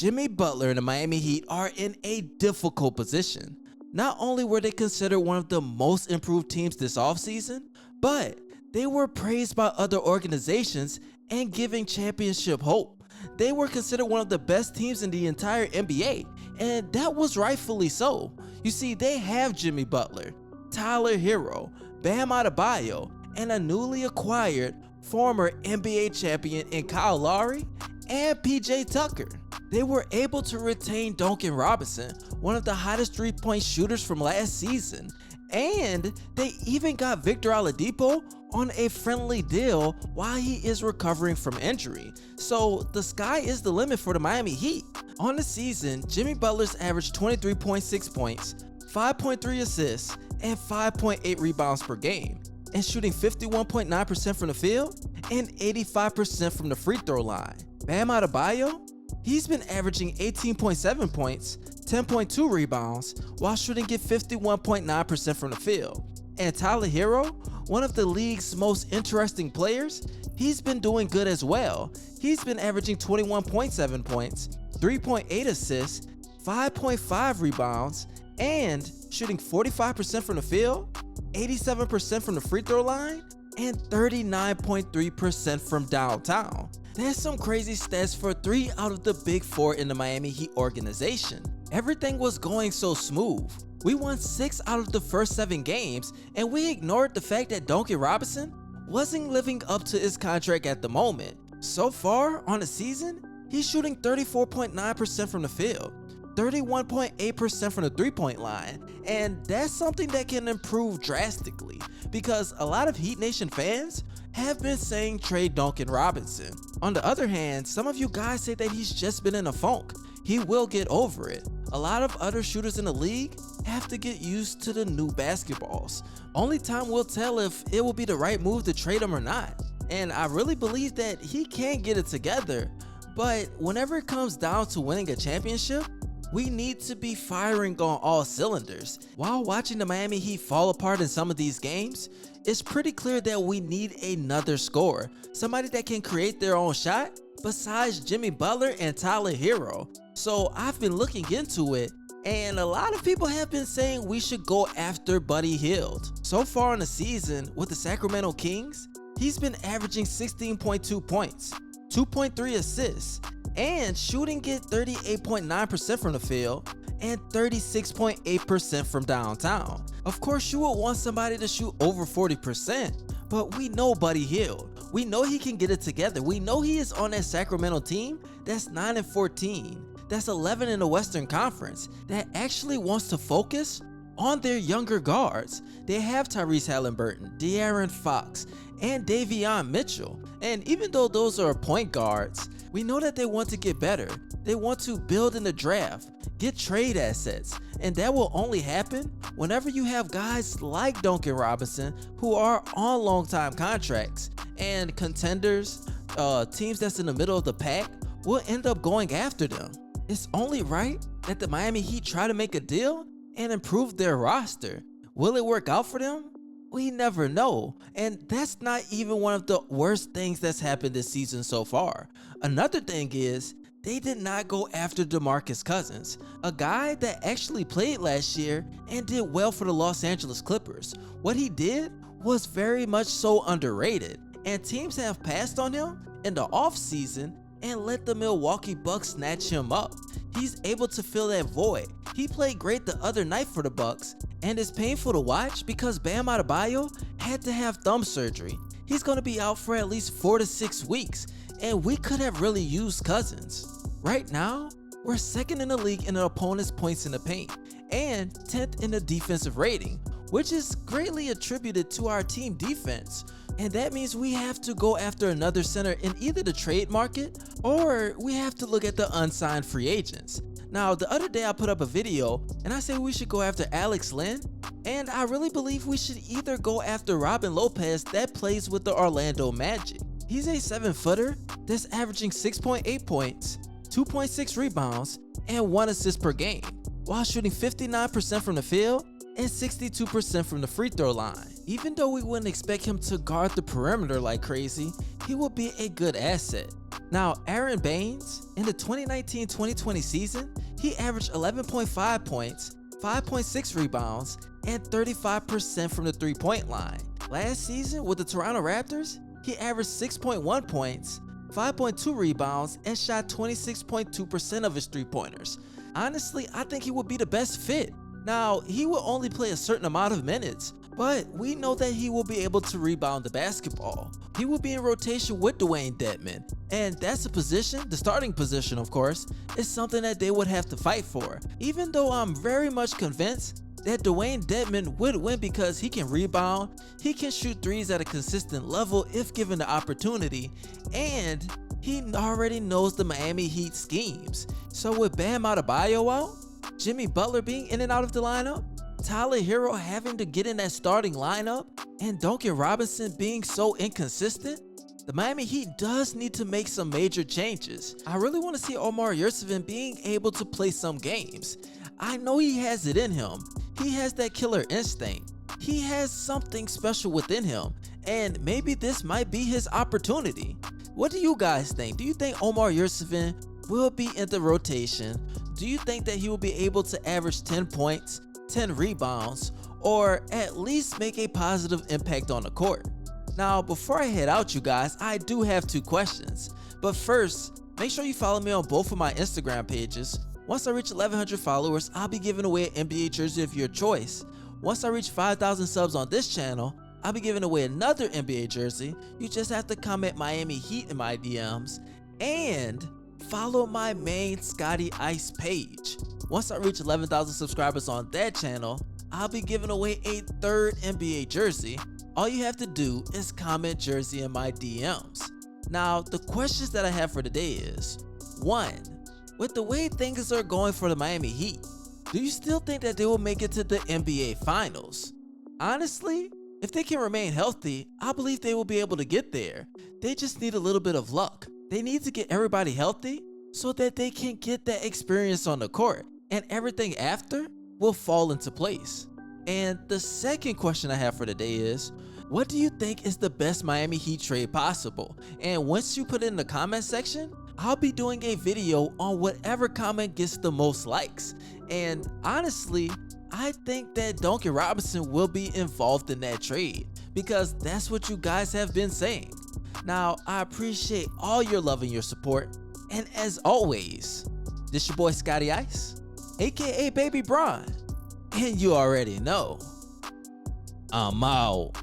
Jimmy Butler and the Miami Heat are in a difficult position. Not only were they considered one of the most improved teams this offseason, but they were praised by other organizations and giving championship hope. They were considered one of the best teams in the entire NBA, and that was rightfully so. You see, they have Jimmy Butler, Tyler Hero, Bam Adebayo, and a newly acquired former NBA champion in Kyle Lowry and PJ Tucker. They were able to retain Duncan Robinson, one of the hottest three-point shooters from last season, and they even got Victor Oladipo on a friendly deal while he is recovering from injury. So the sky is the limit for the Miami Heat. On the season, Jimmy Butler's averaged 23.6 points, 5.3 assists, and 5.8 rebounds per game, and shooting 51.9% from the field and 85% from the free throw line. Bam Adebayo? He's been averaging 18.7 points, 10.2 rebounds, while shooting at 51.9% from the field. And Tyler Hero, one of the league's most interesting players, he's been doing good as well. He's been averaging 21.7 points, 3.8 assists, 5.5 rebounds, and shooting 45% from the field, 87% from the free throw line, and 39.3% from downtown. That's some crazy stats for 3 out of the big 4 in the Miami Heat organization. Everything was going so smooth. We won 6 out of the first 7 games, and we ignored the fact that Duncan Robinson wasn't living up to his contract at the moment. So far on the season, he's shooting 34.9% from the field, 31.8% from the three-point line, and that's something that can improve drastically because a lot of Heat Nation fans have been saying trade Duncan Robinson. On the other hand, some of you guys say that he's just been in a funk. He will get over it. A lot of other shooters in the league have to get used to the new basketballs. Only time will tell if it will be the right move to trade him or not. And I really believe that he can get it together, but whenever it comes down to winning a championship, we need to be firing on all cylinders. While watching the Miami Heat fall apart in some of these games, it's pretty clear that we need another scorer, somebody that can create their own shot besides Jimmy Butler and Tyler Hero. So I've been looking into it, and a lot of people have been saying we should go after Buddy Hield. So far in the season with the Sacramento Kings, he's been averaging 16.2 points, 2.3 assists, and shooting at 38.9% from the field and 36.8% from downtown. Of course, you would want somebody to shoot over 40%, but we know Buddy Hield. We know he can get it together. We know he is on that Sacramento team that's 9-14, that's 11 in the Western Conference, that actually wants to focus on their younger guards. They have Tyrese Halliburton, De'Aaron Fox, and Davion Mitchell. And even though those are point guards, we know that they want to get better. They want to build in the draft, get trade assets, and that will only happen whenever you have guys like Duncan Robinson who are on long-time contracts, and contenders, teams that's in the middle of the pack will end up going after them. It's only right that the Miami Heat try to make a deal and improve their roster. Will it work out for them? We never know, and that's not even one of the worst things that's happened this season so far. Another thing is, they did not go after DeMarcus Cousins, a guy that actually played last year and did well for the Los Angeles Clippers. What he did was very much so underrated, and teams have passed on him in the offseason and let the Milwaukee Bucks snatch him up. He's able to fill that void. He played great the other night for the Bucks, and it's painful to watch because Bam Adebayo had to have thumb surgery. He's going to be out for at least 4 to 6 weeks, and we could have really used Cousins. Right now, we're 2nd in the league in an opponent's points in the paint and 10th in the defensive rating, which is greatly attributed to our team defense. And that means we have to go after another center in either the trade market or we have to look at the unsigned free agents. Now, the other day I put up a video and I said we should go after Alex Len, and I really believe we should either go after Robin Lopez that plays with the Orlando Magic. He's a 7-footer that's averaging 6.8 points, 2.6 rebounds, and 1 assist per game, while shooting 59% from the field and 62% from the free throw line. Even though we wouldn't expect him to guard the perimeter like crazy, he will be a good asset. Now, Aaron Baines, in the 2019-2020 season, he averaged 11.5 points, 5.6 rebounds, and 35% from the three-point line. Last season with the Toronto Raptors, he averaged 6.1 points, 5.2 rebounds, and shot 26.2% of his three-pointers. Honestly, I think he would be the best fit. Now, he will only play a certain amount of minutes, but we know that he will be able to rebound the basketball. He will be in rotation with Dwayne Dedmon, and that's a position, the starting position of course, is something that they would have to fight for. Even though I'm very much convinced that Dwayne Dedmon would win because he can rebound, he can shoot threes at a consistent level if given the opportunity, and he already knows the Miami Heat schemes. So with Bam Adebayo out, Jimmy Butler being in and out of the lineup, Tyler Hero having to get in that starting lineup, and Duncan Robinson being so inconsistent, the Miami Heat does need to make some major changes. I really want to see Omar Yurtseven being able to play some games. I know he has it in him. He has that killer instinct. He has something special within him, and maybe this might be his opportunity. What do you guys think? Do you think Omar Yurtseven will be in the rotation? Do you think that he will be able to average 10 points, 10 rebounds, or at least make a positive impact on the court? Now, before I head out, you guys, I do have 2 questions. But first, make sure you follow me on both of my Instagram pages. Once I reach 1,100 followers, I'll be giving away an NBA jersey of your choice. Once I reach 5,000 subs on this channel, I'll be giving away another NBA jersey. You just have to comment Miami Heat in my DMs and follow my main Scotty Ice page. Once I reach 11,000 subscribers on that channel, I'll be giving away a 3rd NBA jersey. All you have to do is comment jersey in my DMs. Now, the questions that I have for today is, 1. With the way things are going for the Miami Heat, do you still think that they will make it to the NBA Finals? Honestly, if they can remain healthy, I believe they will be able to get there. They just need a little bit of luck. They need to get everybody healthy so that they can get that experience on the court, and everything after will fall into place. And the second question I have for today is, what do you think is the best Miami Heat trade possible? And once you put it in the comment section, I'll be doing a video on whatever comment gets the most likes. And honestly, I think that Duncan Robinson will be involved in that trade because that's what you guys have been saying. Now, I appreciate all your love and your support. And as always, this your boy Scotty Ice, aka Baby Bron. And you already know, I'm out.